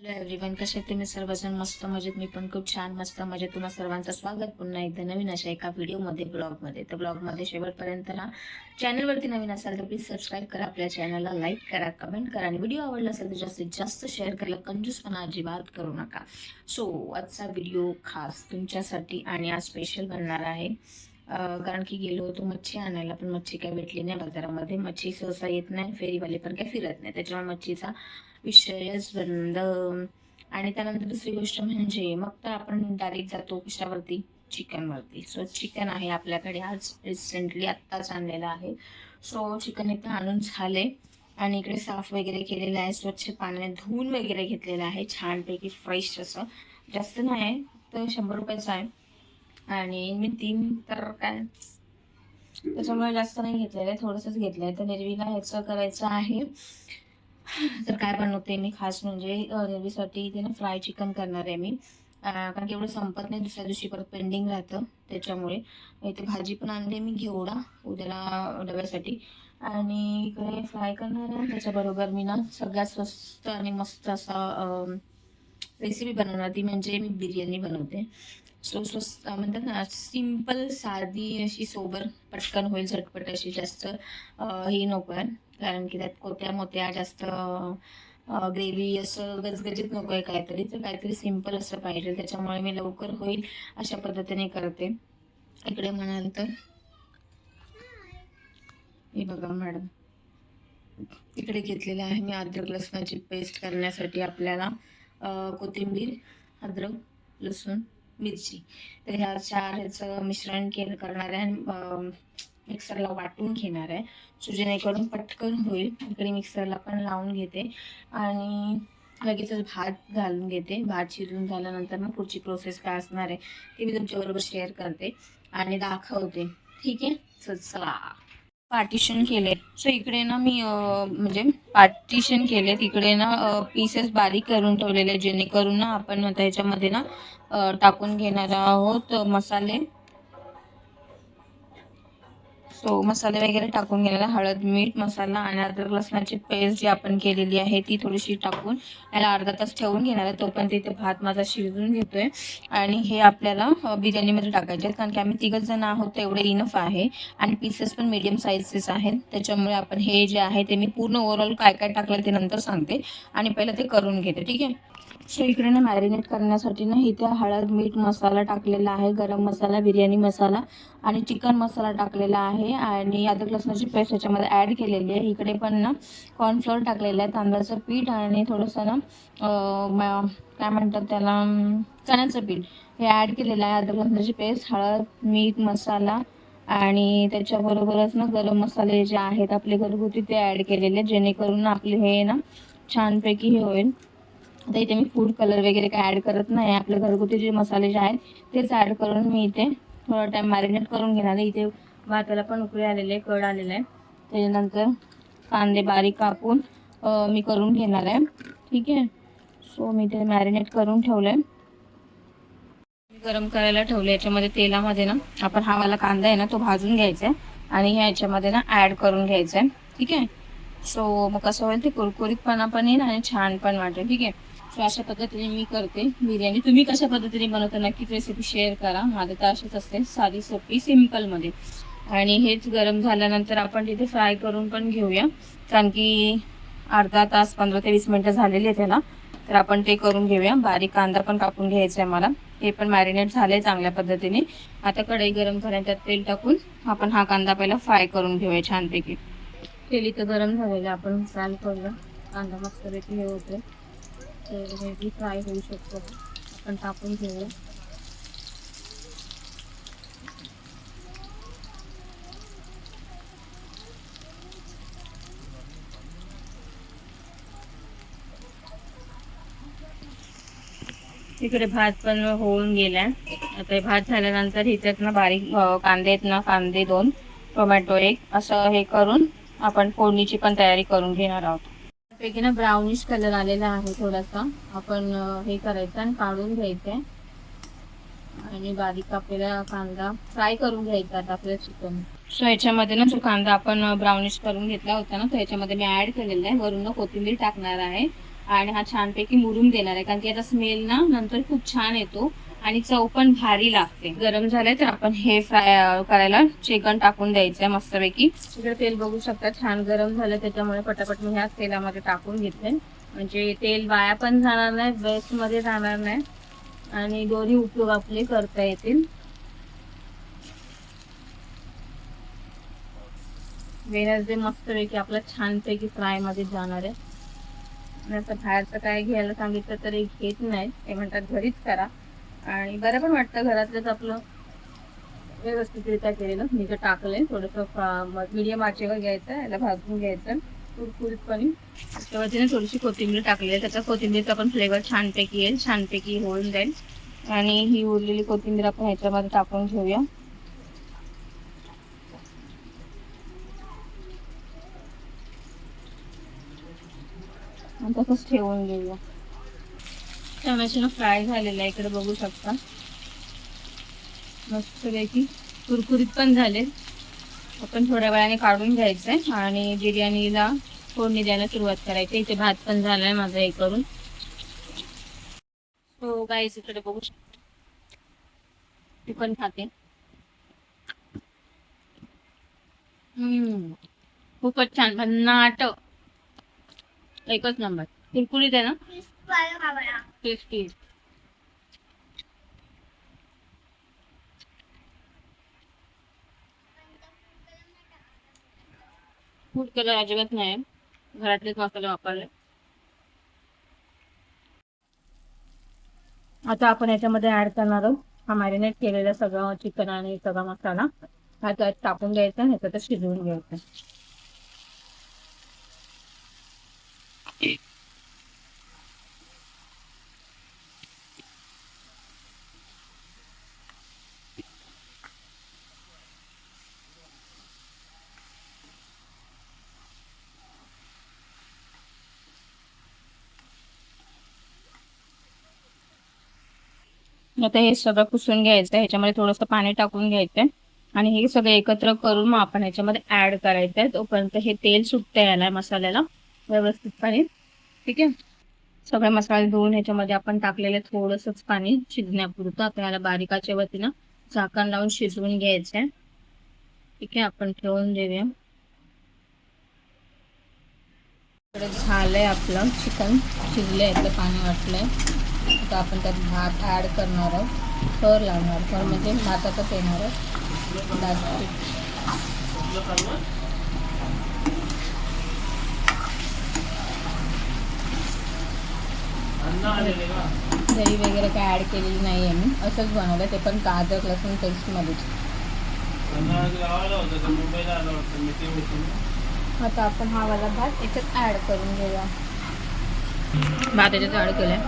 Hello everyone, कसे आहेत तुम्ही सर्वजण? मस्त मजेत. मी पण खूप छान मस्त मजेत. तुम्हा सर्वांचं स्वागत पुन्हा एकदा नवीन अशा एका व्हिडिओमध्ये ब्लॉगमध्ये. तर ब्लॉगमध्ये शेवटपर्यंत राहा. चॅनलवरती नवीन असाल तर प्लीज सबस्क्राईब करा, आपल्या चॅनलला लाईक करा, कमेंट करा आणि व्हिडिओ आवडला असेल तर जास्तीत जास्त शेअर करायला कंजूसपणा अजिबात करू नका. सो आजचा व्हिडिओ खास तुमच्यासाठी आणि आज स्पेशल बनणार आहे. कारण की गेलो होतो मच्छी आणायला, पण मच्छी काय भेटली नाही बाजारामध्ये. मच्छी सहसा येत नाही, फेरीवाले पण काय फिरत नाही, त्याच्यामुळे मच्छीचा विषयच बंद. आणि त्यानंतर दुसरी गोष्ट म्हणजे मग तर आपण डायरेक्ट जातो कशावरती, चिकनवरती. सो चिकन आहे आपल्याकडे, आज रिसेंटली आत्ताच आणलेलं आहे. सो चिकन इथं आणून झाले आणि इकडे साफ वगैरे केलेलं आहे, स्वच्छ पाण्याने धुवून वगैरे घेतलेलं आहे, छानपैकी फ्रेश असं. जास्त नाही आहे, तर 100 रुपयाचं आहे आणि मी 3 तर काय त्याच्यामुळे जास्त नाही घेतलेलं आहे, थोडंसंच घेतलं आहे. तर निर्वीला ह्याचं करायचं आहे. तर काय बनवते मी खास म्हणजे रेल्वेसाठी इथे ना फ्राय चिकन करणार आहे मी. कारण की एवढं संपत नाही, दुसऱ्या दिवशी परत पेंडिंग राहतं, त्याच्यामुळे इथे भाजी पण आणली मी घेवडा उद्याला डब्यासाठी. आणि इकडे फ्राय करणार आहे, त्याच्याबरोबर मी ना सगळ्यात स्वस्त आणि मस्त असा रेसिपी बनवणार, ती म्हणजे मी बिर्याणी बनवते. सो स्वस्त म्हणतात ना, सिंपल साधी अशी, सोबर पटकन होईल, झटपट अशी, जास्त ही नको आहे. कारण की त्यात कोत्या मोत्या जास्त ग्रेव्ही असं गजगजीत नको आहे काहीतरी, तर काहीतरी सिंपल असं पाहिजे, त्याच्यामुळे मी लवकर होईल अशा पद्धतीने करते. इकडे म्हणाल तर हे बघा मॅडम, इकडे घेतलेलं आहे मी अद्रक लसणाची पेस्ट करण्यासाठी आपल्याला कोथिंबीर, अद्रक, लसूण, मिरची. तर ह्या चार ह्याचं मिश्रण करणार आहे आणि मिक्सरला वाटून घेणार आहे, सो जेणेकरून पटकन होईल. इकडे मिक्सरला पण लावून घेते आणि लगेचच भात घालून घेते. भात शिजून झाल्यानंतर मग पुढची प्रोसेस काय असणार आहे ते मी तुमच्याबरोबर शेअर करते आणि दाखवते, ठीक आहे? चला, पार्टिशन केले. सो इकडे ना मी म्हणजे पार्टिशन केले, तिकडे ना पीसेस बारीक करून ठेवलेले, जेणेकरून ना आपण आता ह्याच्यामध्ये ना टाकून घेणार आहोत मसाले. सो मसाले वगैरे टाकून घेणार, हळद, मीठ, मसाला आणि अद्रक लसणाची पेस्ट जी आपण केलेली आहे ती थोडीशी टाकून याला अर्धा तास ठेवून घेणार आहे. तोपर्यंत इथे भात माझा शिजून घेतोय आणि हे आपल्याला बिर्याणीमध्ये टाकायचे आहेत, कारण की आम्ही 3 जण आहोत, तेवढे इनफ आहे. आणि पीसेस पण मीडियम साईजचेच आहेत, त्याच्यामुळे आपण हे जे आहे ते मी पूर्ण ओव्हरऑल काय काय टाकलं ते नंतर सांगते आणि पहिलं ते करून घेते, ठीक आहे? सो इकडे ना मॅरिनेट करण्यासाठी ना इथे हळद, मीठ, मसाला टाकलेला आहे, गरम मसाला, बिर्याणी मसाला आणि चिकन मसाला टाकलेला आहे आणि अद्रक लसणाची पेस्ट याच्यामध्ये ॲड केलेली आहे. इकडे पण ना कॉर्नफ्लोअर टाकलेलं आहे, तांदळाचं पीठ आणि थोडंसं ना काय म्हणतात त्याला, चण्याचं पीठ, हे ॲड केलेलं आहे. अद्रक लसणाची पेस्ट, हळद, मीठ, मसाला आणि त्याच्याबरोबरच ना गरम मसाले जे आहेत आपले घरगुती ते ॲड केलेले, जेणेकरून आपले हे ना छानपैकी हे होईल. आता इथे मी फूड कलर वगैरे काय ॲड करत नाही, आपले घरगुती जे मसाले जे आहेत तेच ॲड करून मी इथे थोडा टाईम मॅरिनेट करून घेणार आहे. इथे भाताला पण उकळी आलेले आहे, कड आलेलं आहे. त्याच्यानंतर कांदे बारीक कापून मी करून घेणार आहे, ठीक आहे? सो मी ते मॅरिनेट करून ठेवलं आहे, गरम करायला ठेवलं. याच्यामध्ये तेलामध्ये ना आपण हा वाला कांदा आहे ना तो भाजून घ्यायचा आहे आणि ह्याच्यामध्ये ना ॲड करून घ्यायचा आहे, ठीक आहे? सो मग कसं होईल, ते कुरकुरीतपणा पण येईल आणि छान पण वाटेल, ठीक आहे? सो अशा पद्धतीने मी करते बिर्याणी. तुम्ही कशा पद्धतीने बनवता नक्कीच रेसिपी शेअर करा. माझं तर अशीच असते, साधी सोपी सिम्पलमध्ये. आणि हेच गरम झाल्यानंतर आपण तिथे फ्राय करून पण घेऊया, कारण की अर्धा तास 15 ते 20 मिनटं झालेली आहे त्याला, तर आपण ते करून घेऊया. बारीक कांदा पण कापून घ्यायचा आहे मला, हे पण मॅरिनेट झाले चांगल्या पद्धतीने. आता कढई गरम करायला त्यात तेल टाकून आपण हा कांदा पहिला फ्राय करून घेऊया छानपैकी. तेल इथं गरम झालेलं, आपण फ्राय करूया. कांदा मस्तपैकी हे होतं, तर फ्राय होऊ शकतो, आपण टाकून घेऊया. इकडे भात पण होऊन गेलाय. आता भात झाल्यानंतर ह्याच्यात ना बारीक कांदे आहेत ना, कांदे 2, टोमॅटो 1, असं हे करून आपण फोडणीची पण तयारी करून घेणार आहोत. पैकी ना ब्राउनिश कलर आलेला आहे थोडासा, आपण हे करायचं आणि काढून घ्यायचंय आणि बारीक कापलेला कांदा फ्राय करून घ्यायचा आता आपल्या चिकन. सो याच्यामध्ये ना जो कांदा आपण ब्राउनिश करून घेतला होता ना, तो याच्यामध्ये मी ॲड केलेला आहे. वरून कोथिंबीर टाकणार आहे आणि हा छानपैकी मुरून देणार आहे, कारण की याचा स्मेल ना नंतर खूप छान येतो आणि चव पण भारी लागते. गरम झाले तर आपण हे फ्राय करायला चिकन टाकून द्यायचंय मस्तपैकी. इकडे तेल बघू शकता छान गरम झालं, त्याच्यामुळे पटापट मी ह्याच तेलामध्ये टाकून घेतले, म्हणजे तेल वाया पण जाणार नाही, वेस्ट मध्ये जाणार नाही आणि दोन्ही उपयोग आपले करता येतील. वेनसडे मस्तपैकी आपला छानपैकी फ्राय मध्ये जाणार आहे. आणि असं बाहेरचं काय घ्यायला सांगितलं तरी घेत नाही, ते म्हणतात घरीच करा. आणि बरं पण वाटतं घरातलंच आपलं व्यवस्थितरित्या केलेलं. मी जे टाकलंय थोडंसं मीडियम आचेवर घ्यायचं, याला भाजून घ्यायचं कुरकुरीतपणे. त्याच्यावरती थोडीशी कोथिंबीर टाकली आहे, त्याचा कोथिंबीरचा पण फ्लेवर छानपैकी येईल, छानपैकी होऊन जाईल. आणि ही उरलेली कोथिंबीर आपण ह्याच्यामध्ये टाकून घेऊया. तसंच ठेवून घेऊया. टमॅटो फ्राय झालेला आहे, इकडे बघू शकता मस्तपैकी कुरकुरीत पण झाले. आपण थोड्या वेळाने काढून घ्यायचंय आणि बिर्याणीला फोडणी द्यायला सुरुवात करायची. इथे भात पण झालाय माझा हे करून. हो गाईस, इकडे बघू शकता ती पण खाते. खूपच छान, भन्नाट, एकच नंबर. कुरकुरीत आहे ना, टेस्टी. फूड कलर अजिबात नाही, घरातलेच मसाले वापरले. आता आपण याच्यामध्ये ऍड करणार आहोत हा मॅरिनेट केलेला सगळं चिकन आणि सगळा मसाला. हा त्यात टाकून द्यायचा, ह्याच्यात शिजवून घ्यायचं. आता हे सगळं पुसून घ्यायचं, ह्याच्यामध्ये थोडंसं पाणी टाकून घ्यायचंय आणि हे सगळं एकत्र करून मग आपण ह्याच्यामध्ये ऍड करायचंय. तोपर्यंत हे तेल सुटतंय याला मसाल्याला व्यवस्थितपणे. ठीक आहे, सगळे मसाले धुवून ह्याच्यामध्ये आपण टाकलेले थोडंसंच पाणी शिजण्यापुरतं. आता याला बारीकाच्या वतीनं झाकण लावून शिजवून घ्यायचंय. ठीक आहे, आपण ठेवून देऊया. झालंय आपलं चिकन, शिजलंय, यातलं पाणी वाटलंय. आता आपण त्यात भात ऍड करणार आहोत, थर लावणार. थर म्हणजे भातातच येणार आहे. दही वगैरे काय ऍड केलेली नाही आहे, मी असंच बनवलं, ते पण अद्रक लसूण पेस्टमध्येच. आता आपण हा वाला भात याच्यात ऍड करून घेऊया. भात याच्यात ऍड केलाय.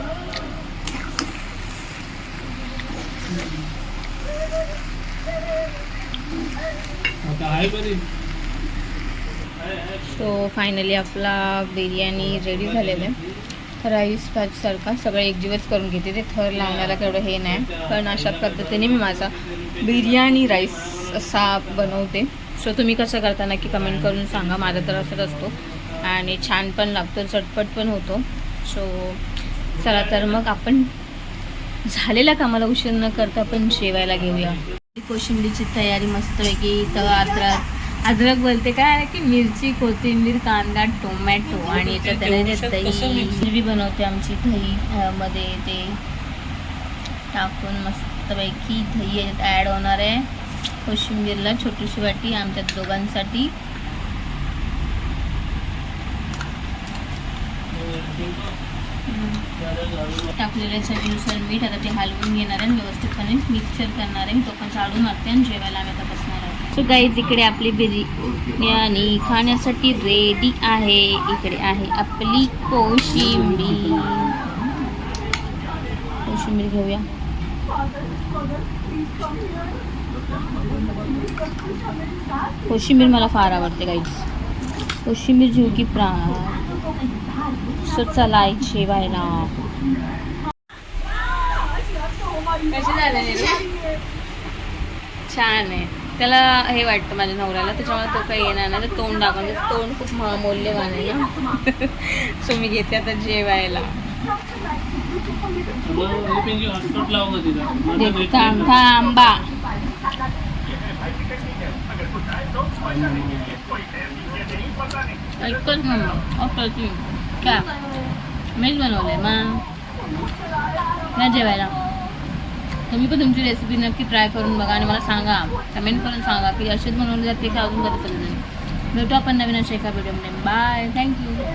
सो फायनली आपला बिर्याणी रेडी झालेला आहे. राईस भातसारखा सगळं एकजीवच करून घेते, ते थर लावण्याला तेवढं हे नाही, पण अशा पद्धतीने मी माझा बिर्याणी राईस असा बनवते. सो तुम्ही कसं करता नक्की कमेंट करून सांगा. माझा तर असंच असतो आणि छान पण लागतो, झटपट पण होतो. सो चला तर मग आपण झालेल्या कामाला उशीर न करता आपण जेवायला घेऊया. कोशिंबीरची तयारी मस्तपैकी. तर अद्रक बोलते काय की मिरची, कोथिंबीर, कांदा, टोमॅटो आणि याच्यात दही बनवते आमची. दही मध्ये ते टाकून मस्तपैकी दही याच्यात ॲड होणार आहे. कोशिंबीरला छोटीशी वाटी आमच्या दोघांसाठी. टाकलेलं चवीनुसार मीठ. आता ते हलवून घेणार आहे, व्यवस्थितपणे मिक्सर करणार आहे. तो पण चालू मारते आणि जेवायला आम्ही आता बसणार आहोत. सो गाईज, इकडे आपली बिर्याणी खाण्यासाठी रेडी आहे. इकडे आहे आपली कोशिंबीर. कोशिंबीर घेऊया. कोशिंबीर मला फार आवडते गाईज. कोशिंबीर जीव की प्राण. सो चला जेवायला. कसे झाले? छान आहे. त्याला हे वाटतं माझ्या नवऱ्याला, त्याच्यामुळे तो काही येणार नाही. तर तोंड दाखवून, तोंड खूप मौल्यवान आहे ना. सो मी घेते आता जेवायला. आंबा ऐकत ना क्या मीच बनवलंय मग या जेवायला. तुम्ही पण तुमची रेसिपी नक्की ट्राय करून बघा आणि मला सांगा, कमेंट करून सांगा की अशीच बनवली जाते की अजून कधी भेटू आपण नवीन अशा एका व्हिडिओमध्ये. Bye, thank you.